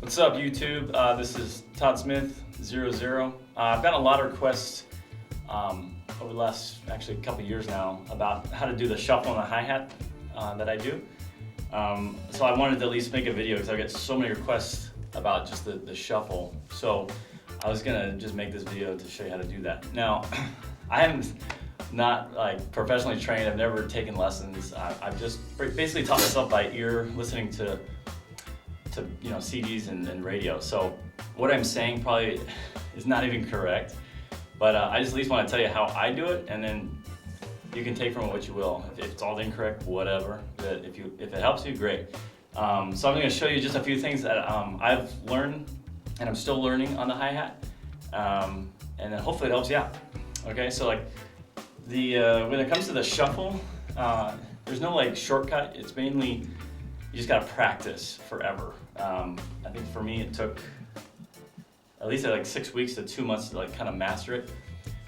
What's up, YouTube? This is Todd Smith 00. I've gotten a lot of requests over the last actually couple years now about how to do the shuffle and the hi-hat that I do. So I wanted to at least make a video because I get so many requests about just the shuffle. So I was gonna just make this video to show you how to do that. Now, I am not like professionally trained. I've never taken lessons. I've just basically taught myself by ear, listening to CDs and radio. So what I'm saying probably is not even correct, but I just at least want to tell you how I do it, and then you can take from it what you will. If it's all incorrect, whatever. But if it helps you, great. So I'm going to show you just a few things that I've learned and I'm still learning on the hi-hat, and then hopefully it helps you out. Okay, so like when it comes to the shuffle, there's no like shortcut. It's mainly you just gotta practice forever. I think for me it took at least like 6 weeks to 2 months to like kind of master it.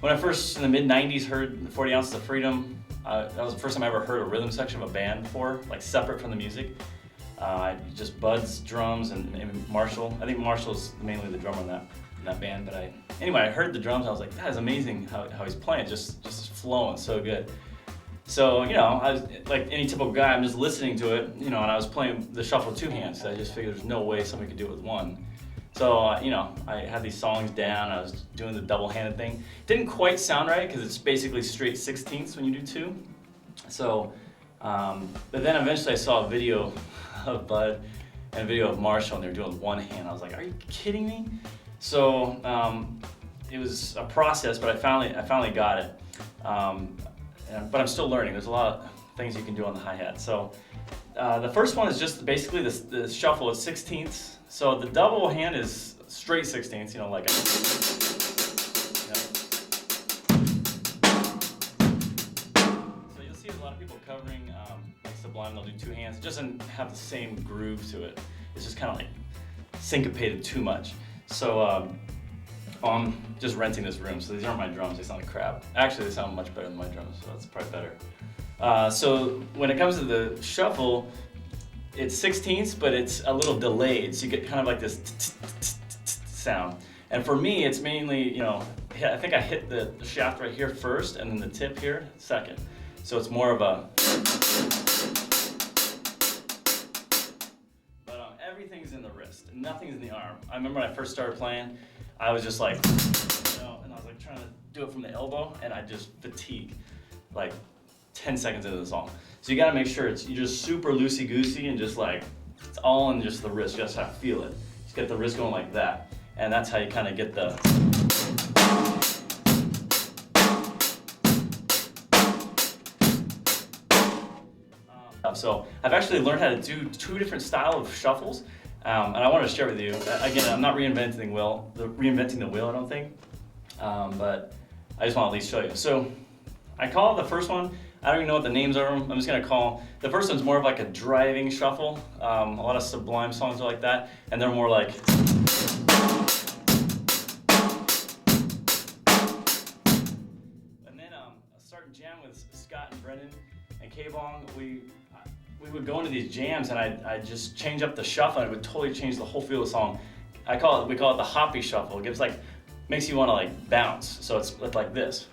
When I first in the mid 90s heard 40 Ounces of Freedom, that was the first time I ever heard a rhythm section of a band before, like separate from the music. Just Bud's drums and Marshall. I think Marshall's mainly the drummer in that band, but anyway, I heard the drums, I was like, that is amazing how he's playing, just flowing so good. So, I was like any typical guy, I'm just listening to it, and I was playing the shuffle with two hands. So I just figured there's no way somebody could do it with one. So, I had these songs down, I was doing the double-handed thing. Didn't quite sound right because it's basically straight 16ths when you do two. So, but then eventually I saw a video of Bud and a video of Marshall, and they were doing one hand. I was like, are you kidding me? So, it was a process, but I finally got it. But I'm still learning. There's a lot of things you can do on the hi-hat. So the first one is just basically the shuffle is 16ths. So the double hand is straight 16ths, like So you'll see a lot of people covering like Sublime, they'll do two hands. It doesn't have the same groove to it. It's just kind of like syncopated too much. So I'm just renting this room, so these aren't my drums, they sound like crap. Actually, they sound much better than my drums, so that's probably better. So when it comes to the shuffle, it's 16ths, but it's a little delayed, so you get kind of like this sound. And for me, it's mainly, I think I hit the shaft right here first, and then the tip here second. So it's more of a... But everything's in the wrist, nothing's in the arm. I remember when I first started playing, I was just like, and I was like trying to do it from the elbow, and I just fatigued like 10 seconds into the song. So you gotta make sure you're just super loosey-goosey and just like, it's all in just the wrist. You just have to feel it. Just get the wrist going like that. And that's how you kind of get the... So I've actually learned how to do two different styles of shuffles. And I wanted to share with you. Again, I'm not reinventing the wheel, I don't think. But I just want to at least show you. So I call the first one, I don't even know what the names are. I'm just going to call, the first one's more of like a driving shuffle. A lot of Sublime songs are like that. And they're more like... And then starting jam with Scott and Brendan and K-Bong, we would go into these jams, and I'd just change up the shuffle, and it would totally change the whole feel of the song. We call it the hoppy shuffle. It gives makes you want to like bounce. So it's like this. So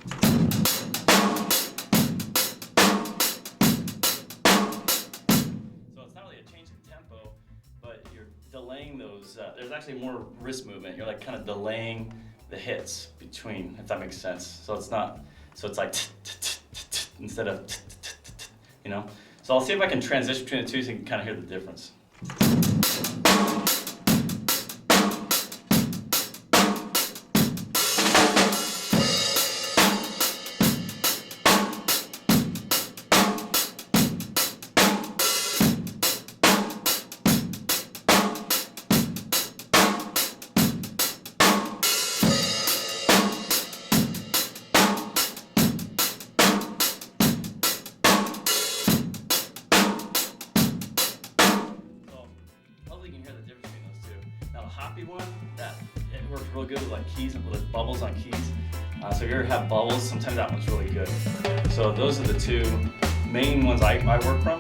it's not really a change in tempo, but you're delaying those. There's actually more wrist movement. You're like kind of delaying the hits between, if that makes sense. So it's not. So it's like instead of So I'll see if I can transition between the two so you can kind of hear the difference. Hoppy one, it works real good with like keys, with bubbles on keys. So if you ever have bubbles, sometimes that one's really good. So those are the two main ones I work from.